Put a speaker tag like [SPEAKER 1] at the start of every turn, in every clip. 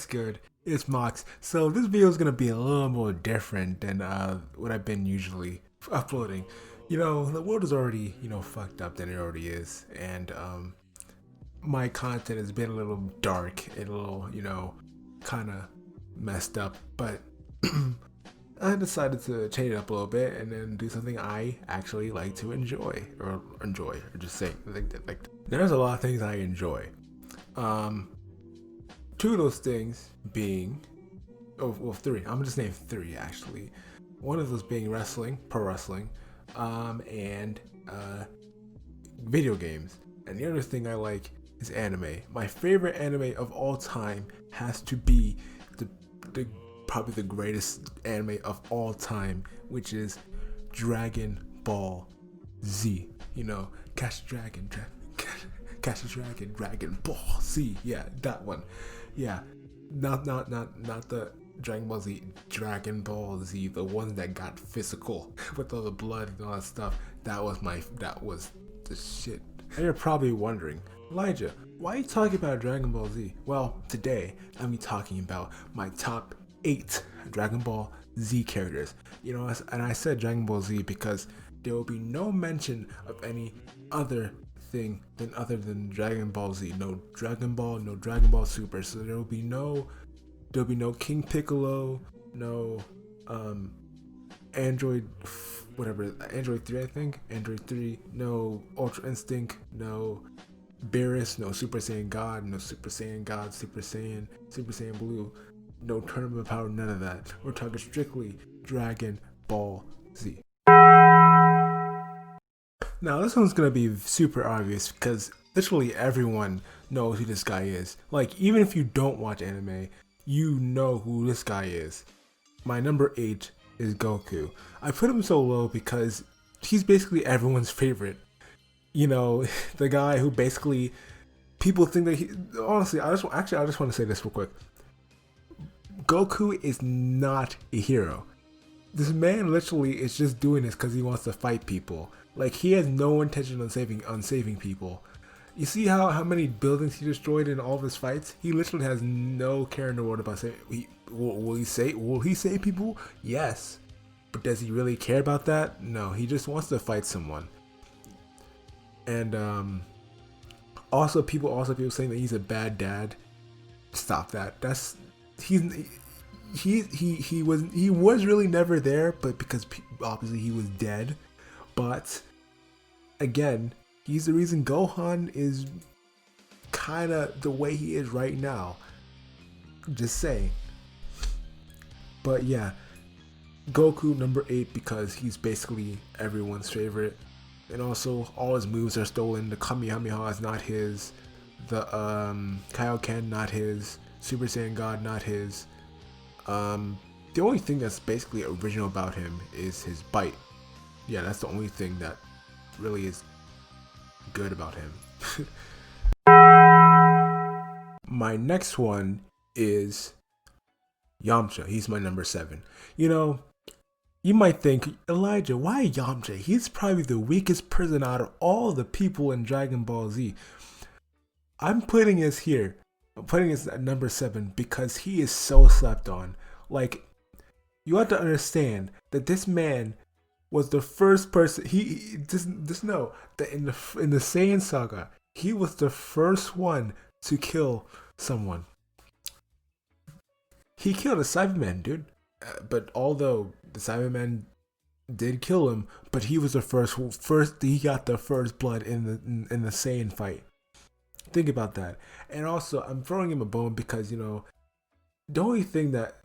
[SPEAKER 1] What's good? It's Mox. So this video is gonna be a little more different than what I've been usually uploading. The world is already fucked up than it already is, and my content has been a little dark and a little kind of messed up. But I decided to change it up a little bit and then do something I actually like to enjoy, or just say like. There's a lot of things I enjoy. Two of those things being, three. I'm just name three actually. One of those being wrestling, pro wrestling, and video games. And the other thing I like is anime. My favorite anime of all time has to be the probably the greatest anime of all time, which is Dragon Ball Z. Catch the Dragon, Catch the Dragon, Dragon Ball Z. Yeah, that one. Yeah, not the Dragon Ball Z, Dragon Ball Z, the one that got physical with all the blood and all that stuff. That was the shit. And you're probably wondering, Elijah, why are you talking about Dragon Ball Z? Well, today I'm talking about my top 8 Dragon Ball Z characters. And I said Dragon Ball Z because there will be no mention of any other thing other than Dragon Ball Z. No Dragon Ball, no Dragon Ball Super. So there'll be no King Piccolo, no Android 3, I think. Android 3, no Ultra Instinct, no Beerus, no Super Saiyan God, no Super Saiyan God, Super Saiyan Blue, no Tournament Power, none of that. We're talking strictly Dragon Ball Z. Now this one's gonna be super obvious because literally everyone knows who this guy is. Like, even if you don't watch anime, you know who this guy is. My number 8 is Goku. I put him so low because he's basically everyone's favorite. The guy who basically people think that he. Honestly, I just want to say this real quick. Goku is not a hero. This man literally is just doing this because he wants to fight people. Like, he has no intention on saving people. You see how many buildings he destroyed in all of his fights? He literally has no care in the world about saving. Will he save people? Yes, but does he really care about that? No, he just wants to fight someone. And also people saying that he's a bad dad. Stop that. He was really never there, but because obviously he was dead. But again, he's the reason Gohan is kind of the way he is right now. Just saying. But yeah, Goku number 8 because he's basically everyone's favorite. And also all his moves are stolen. The Kamehameha is not his. The Kaioken not his. Super Saiyan God not his. The only thing that's basically original about him is his bite. Yeah, that's the only thing that really is good about him. My next one is Yamcha. He's my number 7. You might think, Elijah, why Yamcha? He's probably the weakest person out of all the people in Dragon Ball Z. I'm putting his here. I'm putting his at number 7 because he is so slept on. Like, you have to understand that this man was the first person. He just know that in the Saiyan saga, he was the first one to kill someone. He killed a Cyberman, dude. But although the Cyberman did kill him, but he was the first. He got the first blood in the Saiyan fight. Think about that. And also, I'm throwing him a bone because the only thing that,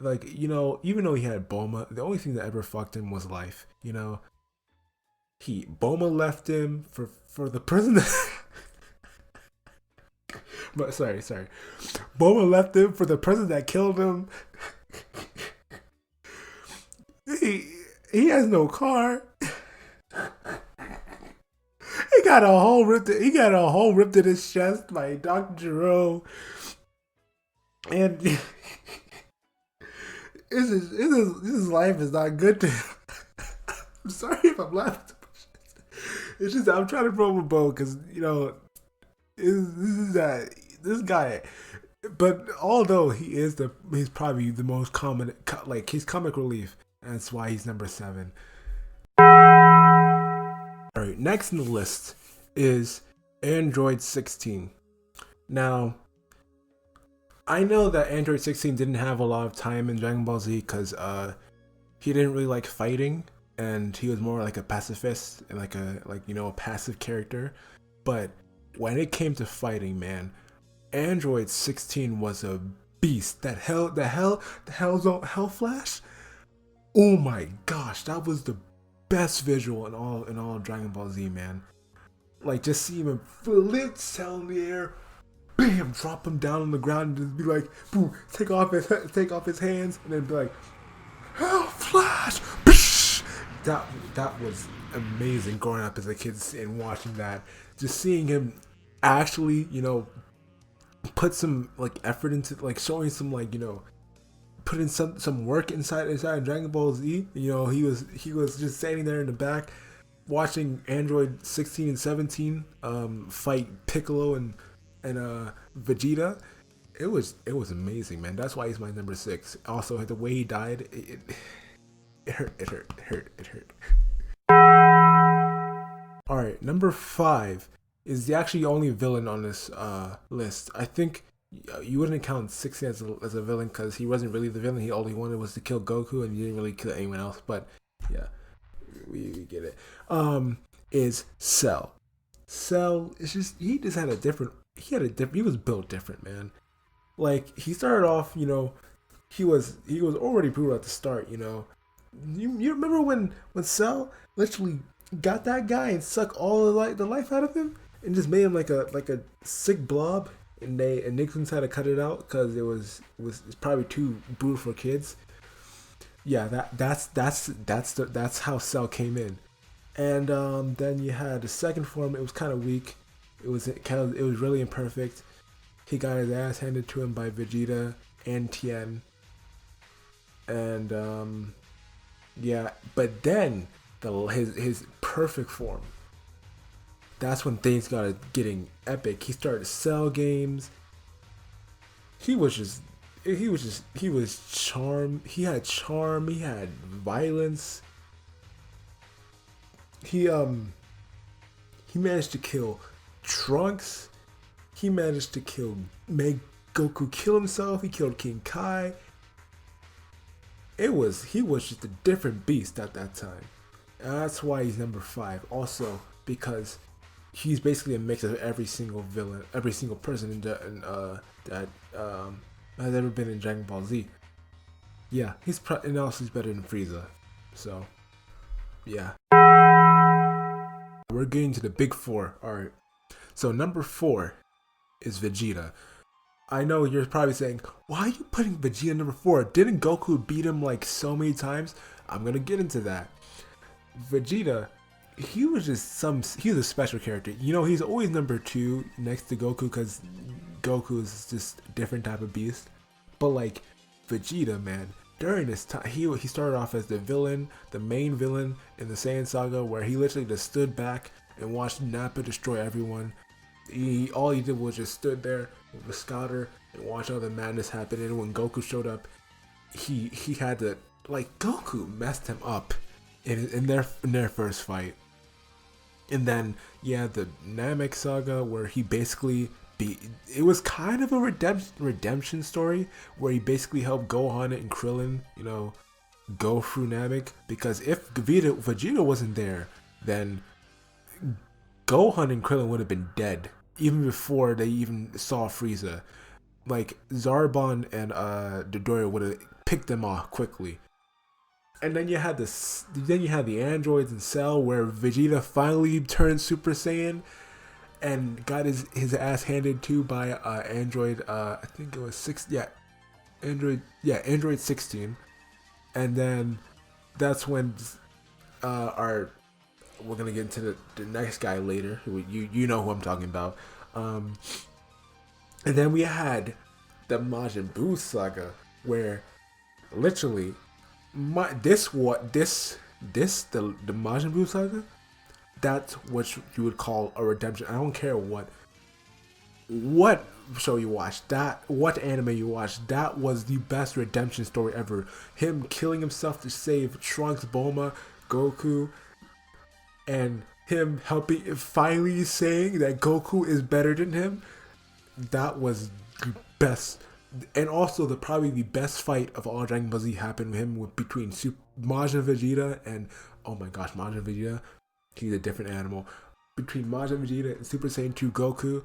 [SPEAKER 1] even though he had Bulma, the only thing that ever fucked him was life. Bulma left him for the person but sorry. Bulma left him for the person that killed him. He has no car. He got a hole ripped in his chest by Dr. Gero. And his life is not good to him. I'm sorry if I'm laughing too much. It's just I'm trying to throw him a bone because this guy. But although he's probably the most common, like he's comic relief, and that's why he's number 7. All right, next in the list is Android 16. Now, I know that Android 16 didn't have a lot of time in Dragon Ball Z because he didn't really like fighting, and he was more like a pacifist and a passive character. But when it came to fighting, man, Android 16 was a beast. Hell Flash. Oh my gosh, that was the best visual in all of Dragon Ball Z, man. Like, just see him flip Cell in the air, bam, drop him down on the ground, and just be like, boom, take off his hands, and then be like, Hell Flash. That was amazing growing up as a kid and watching that. Just seeing him actually, put some like effort into like showing some put in some work inside Dragon Ball Z. He was just standing there in the back watching Android 16 and 17 fight Piccolo and Vegeta. It was amazing, man. That's why he's my number 6. Also, the way he died, it hurt. All right, number 5 is the actually only villain on this list. I think you wouldn't count 16 as a villain because he wasn't really the villain. He all he wanted was to kill Goku, and he didn't really kill anyone else. But yeah, we get it. Is Cell. Cell is just he was built different, man. Like, he started off, he was already brutal at the start. You remember when Cell literally got that guy and sucked all the life out of him and just made him like a sick blob, and Nixon's had to cut it out because it's probably too brutal for kids. Yeah, that's how Cell came in. And then you had the second form. It was kind of weak. It was really imperfect. He got his ass handed to him by Vegeta and Tien. And yeah, but then his perfect form. That's when things got getting epic. He started Cell games. He was charm. He had charm. He had violence. He managed to kill Trunks. He managed to make Goku kill himself. He killed King Kai. He was just a different beast at that time. And that's why he's number 5. Also, because he's basically a mix of every single villain, every single person that has ever been in Dragon Ball Z. Yeah, and also he's better than Frieza. So, yeah. We're getting to the big 4. Alright. So, number 4 is Vegeta. I know you're probably saying, why are you putting Vegeta number 4? Didn't Goku beat him like so many times? I'm gonna get into that. Vegeta, he was a special character. He's always number 2 next to Goku because Goku is just a different type of beast. But like Vegeta, man, during this time, he started off as the main villain in the Saiyan Saga, where he literally just stood back and watched Nappa destroy everyone. All he did was just stood there with a scouter and watch all the madness happen. And when Goku showed up, he had to, like, Goku messed him up in their first fight. And then the Namek Saga, where he basically it was kind of a redemption story where he basically helped Gohan and Krillin, go through Namek, because if Vegeta wasn't there, then Gohan and Krillin would have been dead even before they even saw Frieza. Like, Zarbon and Dodoria would have picked them off quickly. And then you had the androids and Cell, where Vegeta finally turned Super Saiyan and got his ass handed to by Android. I think it was Android 16. And then that's when we're gonna get into the next guy later. You know who I'm talking about. And then we had the Majin Buu saga, where literally the Majin Buu saga. That's what you would call a redemption. I don't care what show you watched, what anime you watched, that was the best redemption story ever. Him killing himself to save Trunks, Bulma, Goku, and him finally saying that Goku is better than him. That was the best. And also probably the best fight of all Dragon Ball Z happened with him between Majin Vegeta and, oh my gosh, Majin Vegeta, he's a different animal. Between Majin Vegeta and Super Saiyan 2 Goku,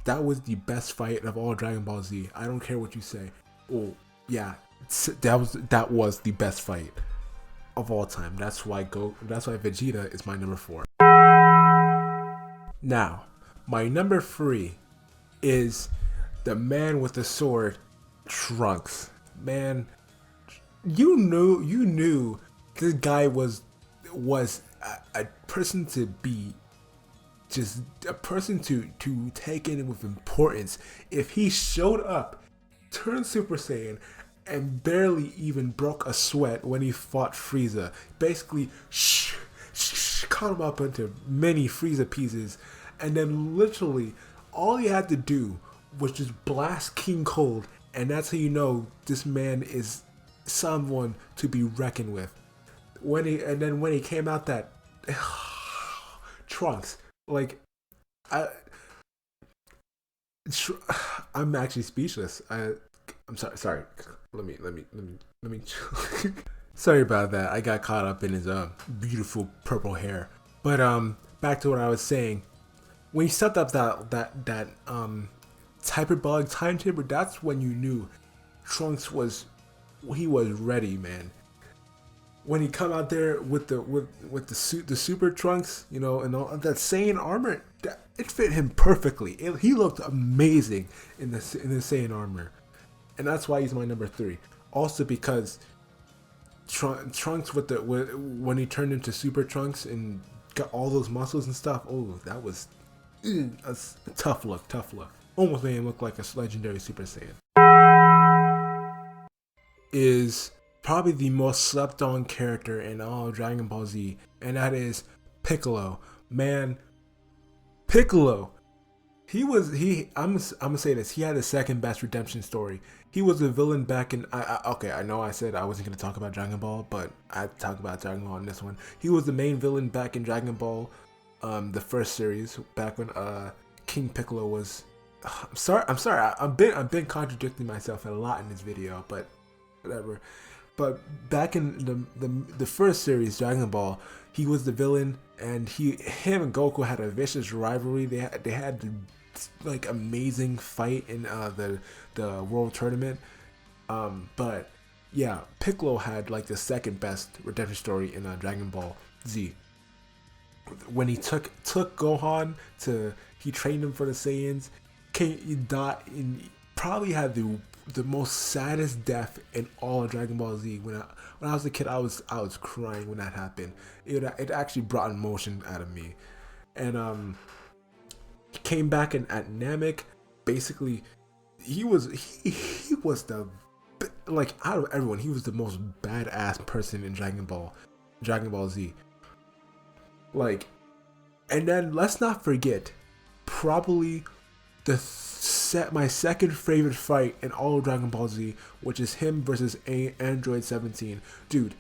[SPEAKER 1] that was the best fight of all Dragon Ball Z. I don't care what you say. Oh yeah, that was the best fight of all time. That's why Vegeta is my number 4. Now, my number 3 is the man with the sword, Trunks. Man, you knew this guy was a person to be, just a person to take in with importance. If he showed up, turned Super Saiyan, and barely even broke a sweat when he fought Frieza, basically cut him up into many Frieza pieces, and then literally all he had to do was just blast King Cold, and that's how you know this man is someone to be reckoned with. When he came out, that Trunks, like, I'm actually speechless. I'm sorry. Let me. Sorry about that. I got caught up in his beautiful purple hair. But back to what I was saying. When he set up that hyperbolic time chamber, that's when you knew Trunks was ready, man. When he come out there with the suit, the super Trunks, you know, and all that Saiyan armor, it fit him perfectly. He looked amazing in the Saiyan armor, and that's why he's my number 3. Also because Trunks when he turned into Super Trunks and got all those muscles and stuff. Oh, that was a tough look. Almost made him look like a legendary Super Saiyan. Is probably the most slept on character in all of Dragon Ball Z, and that is Piccolo. Man, Piccolo. I'm gonna say this. He had the second best redemption story. He was a villain back in. I know I said I wasn't gonna talk about Dragon Ball, but I talk about Dragon Ball in this one. He was the main villain back in Dragon Ball, the first series, back when King Piccolo was. I'm sorry. I've been contradicting myself a lot in this video, but whatever. But back in the first series, Dragon Ball, he was the villain, and him and Goku had a vicious rivalry. They had the, like, amazing fight in the World Tournament. But yeah, Piccolo had like the second best redemption story in Dragon Ball Z. When he took Gohan he trained him for the Saiyans. He died and probably had the most saddest death in all of Dragon Ball Z. When I was a kid, I was crying when that happened. It actually brought emotion out of me. And he came back at Namek. Basically, he was the, like, out of everyone, he was the most badass person in Dragon Ball Z. Like, and then let's not forget, probably my second favorite fight in all of Dragon Ball Z, which is him versus Android 17. Dude,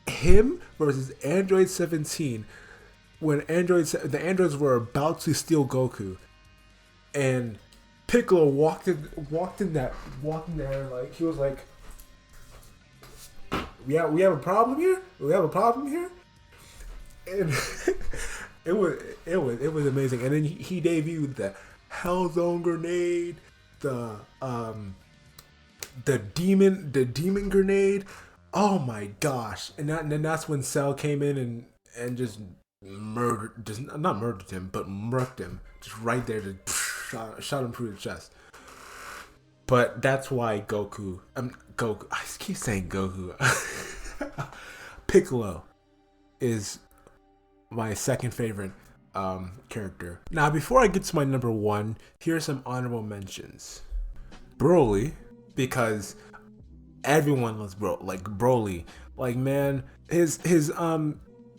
[SPEAKER 1] him versus Android 17, when the androids were about to steal Goku, and Piccolo walked in there, like, he was like, we have a problem here. And it was amazing. And then he debuted the Hell Zone grenade, the demon grenade. Oh my gosh! And then that's when Cell came in and just not murdered him, but murked him just right there, to shot him through the chest. But that's why Goku. I keep saying Goku. Piccolo is my second favorite character. Now, before I get to my number 1, here are some honorable mentions. Broly, because everyone loves Broly. Like, man, his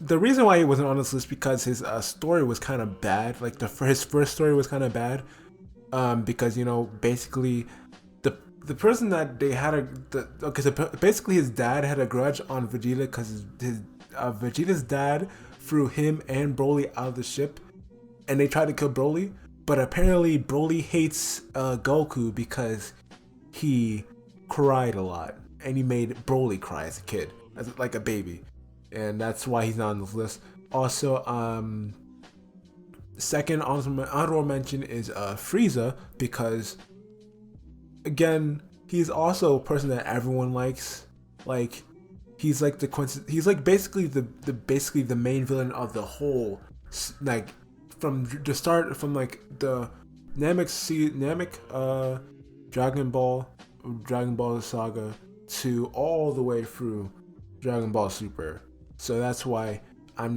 [SPEAKER 1] the reason why he wasn't on this list because his story was kind of bad. Like his first story was kind of bad, because basically the person that they had basically his dad had a grudge on Vegeta because his Vegeta's dad threw him and Broly out of the ship, and they tried to kill Broly, but apparently Broly hates Goku because he cried a lot, and he made Broly cry as a kid, like a baby, and that's why he's not on this list. Also, second honorable mention is Frieza, because again, he's also a person that everyone likes. Like, he's like he's like basically the main villain of the whole, like, from the start, from like the Namek Dragon Ball saga to all the way through Dragon Ball Super. So that's why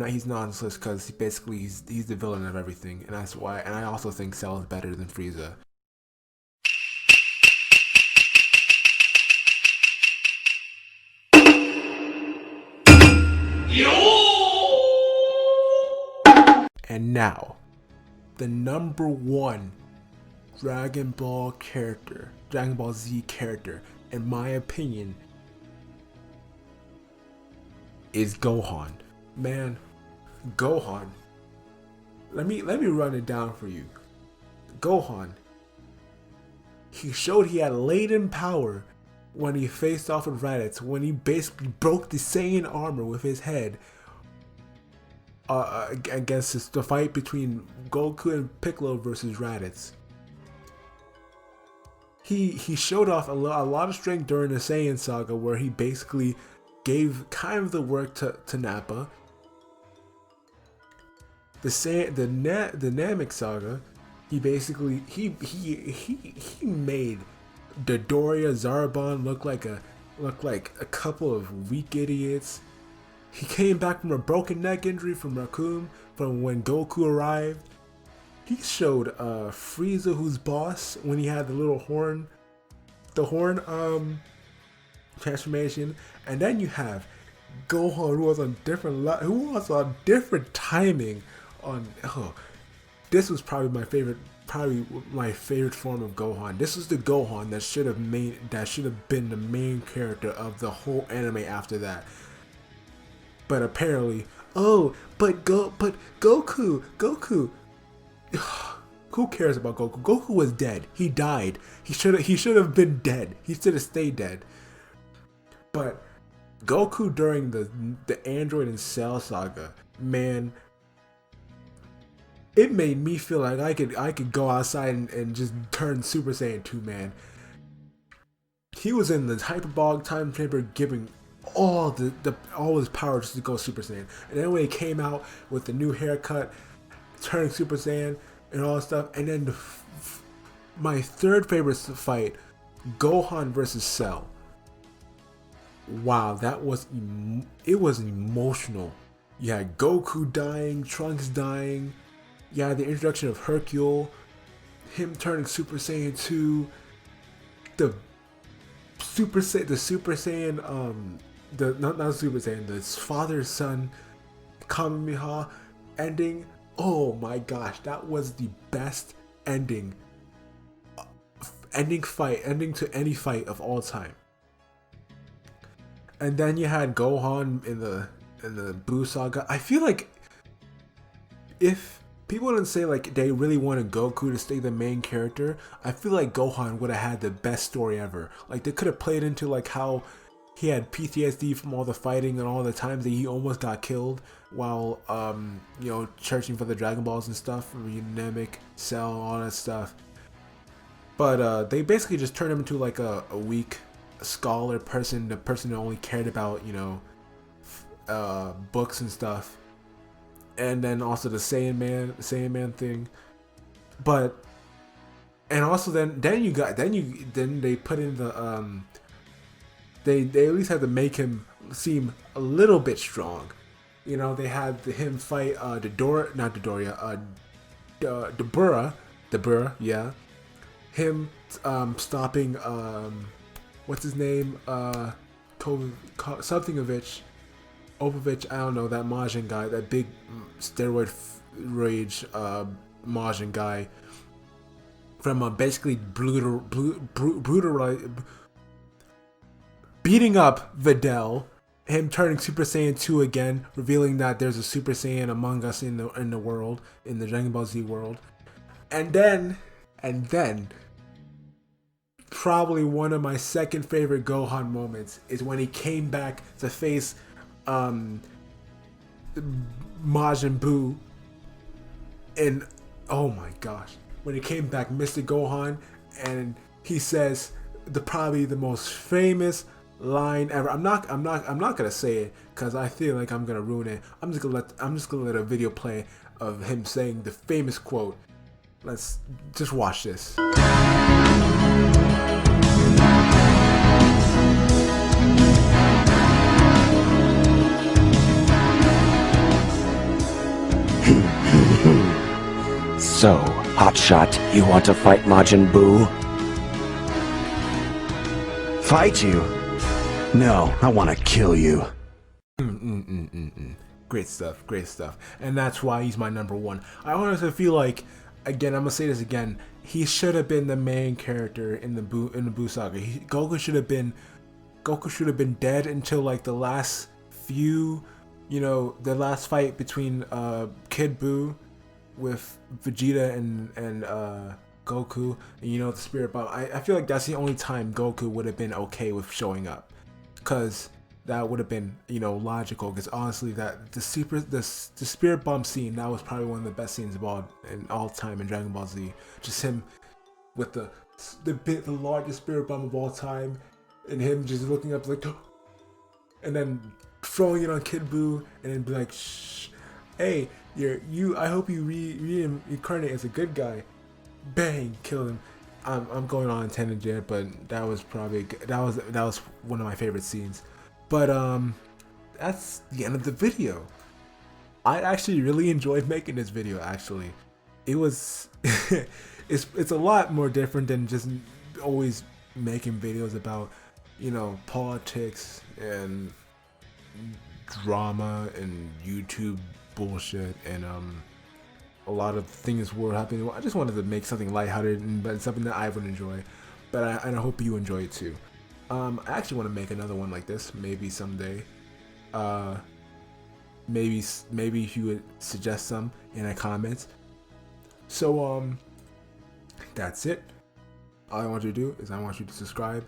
[SPEAKER 1] he's not on this list, because he's the villain of everything, and that's why. And I also think Cell is better than Frieza. And now, the number one Dragon Ball Z character, in my opinion, is Gohan. Man, Gohan. Let me run it down for you. Gohan. He showed he had latent power when he faced off with Raditz, when he basically broke the Saiyan armor with his head against the fight between Goku and Piccolo versus Raditz. He showed off a lot of strength during the Saiyan saga, where he basically gave kind of the work to Nappa. The Namek saga, he basically he made Dodoria, Zarbon look like a couple of weak idiots. He came back from a broken neck injury from Raccoon from when Goku arrived. He showed Frieza, who's boss, when he had the little horn, transformation, and then you have Gohan, who was on different timing. This was probably my favorite form of Gohan. This was the Gohan that should have been the main character of the whole anime after that. But apparently, but Goku. Who cares about Goku? Goku was dead. He died. He should have been dead. He should have stayed dead. But Goku during the Android and Cell saga, man, it made me feel like I could go outside and just turn Super Saiyan 2, man. He was in the hyperbolic time chamber, giving all his power just to go Super Saiyan. And then when he came out with the new haircut, turning Super Saiyan and all that stuff, and then my third favorite fight, Gohan versus Cell. Wow, it was emotional. You had Goku dying, Trunks dying. You had the introduction of Hercule, him turning Super Saiyan 2, the Super Saiyan, the father son Kamehameha ending. Oh my gosh, that was the best ending to any fight of all time. And then you had Gohan in the Buu saga. I feel like if people didn't say like they really wanted Goku to stay the main character, I feel like Gohan would have had the best story ever. Like, they could have played into like how he had PTSD from all the fighting and all the times that he almost got killed while searching for the Dragon Balls and stuff, Namek, Cell, all that stuff. But they basically just turned him into like a weak scholar person, the person that only cared about books and stuff. And then also the Saiyan Man thing. But and also then they put in the they at least had to make him seem a little bit strong. They had him fight Dabura, yeah. Him stopping what's his name? Opovich, I don't know, that Majin guy, that big steroid rage Majin guy. from basically beating up Videl, him turning Super Saiyan 2 again, revealing that there's a Super Saiyan among us in the world, in the Dragon Ball Z world, and then probably one of my second favorite Gohan moments is when he came back to face Majin Buu, and oh my gosh, when he came back, Mr. Gohan, and he says probably the most famous line ever. I'm not gonna say it because I feel like I'm gonna ruin it. I'm just gonna let a video play of him saying the famous quote. Let's just watch this.
[SPEAKER 2] So, Hotshot, you want to fight Majin Buu?
[SPEAKER 3] Fight you? No, I want to kill you.
[SPEAKER 1] Great stuff. And that's why he's my number one. I honestly feel like, again, I'm gonna say this again, he should have been the main character in the Buu saga. Goku should have been dead until like the last few, the last fight between Kid Buu with Vegeta and Goku, and the Spirit Bomb. I feel like that's the only time Goku would have been okay with showing up, because that would have been logical. Because honestly, that the Spirit Bomb scene, that was probably one of the best scenes of all time in Dragon Ball Z. Just him with the largest Spirit Bomb of all time, and him just looking up like, and then throwing it on Kid Buu, and then be like, shh, hey, I hope you reincarnate as a good guy. Bang, kill him. I'm going on a tangent, but that was one of my favorite scenes. But that's the end of the video. I actually really enjoyed making this video. Actually, it was it's a lot more different than just always making videos about politics and drama and YouTube bullshit and a lot of things were happening. I just wanted to make something lighthearted but something that I would enjoy. But I hope you enjoy it too. I actually want to make another one like this maybe someday. Maybe if you would suggest some in the comments. So that's it. All I want you to do is I want you to subscribe,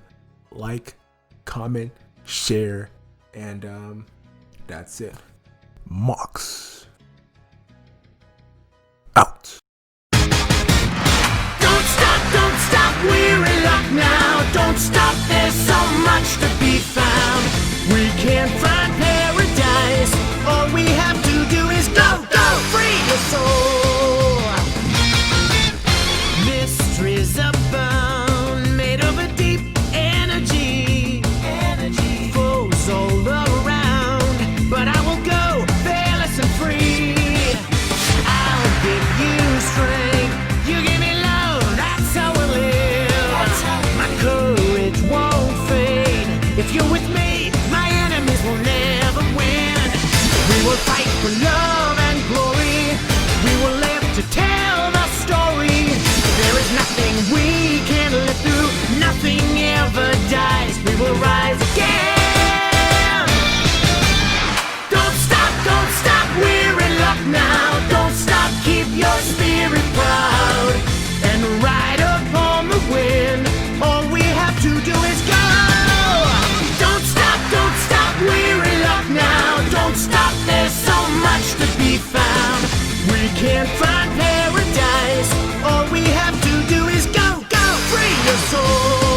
[SPEAKER 1] like, comment, share, and that's it. Mox out.
[SPEAKER 4] Don't stop, we're in luck now. Don't stop, there's so much to be found. We can't find paradise. All we have to do is go, free your soul. Mysteries abound, made of a deep energy. Foes all around, but I will go fearless and free. I'll give you strength, you give me love, that's how we live. My courage won't fade. If you're with me, my enemies will never win. We will fight for love and glory. We will live to tell the story. There is nothing we can't live through. Nothing ever dies. We will rise again. Don't stop, we're in luck now. Don't stop, keep your spirit proud and ride upon the wind. All we have to do is go. Don't stop, we're in luck now. Don't stop, there's so much to be found. We can't find paradise. All we have to do is go, free your soul.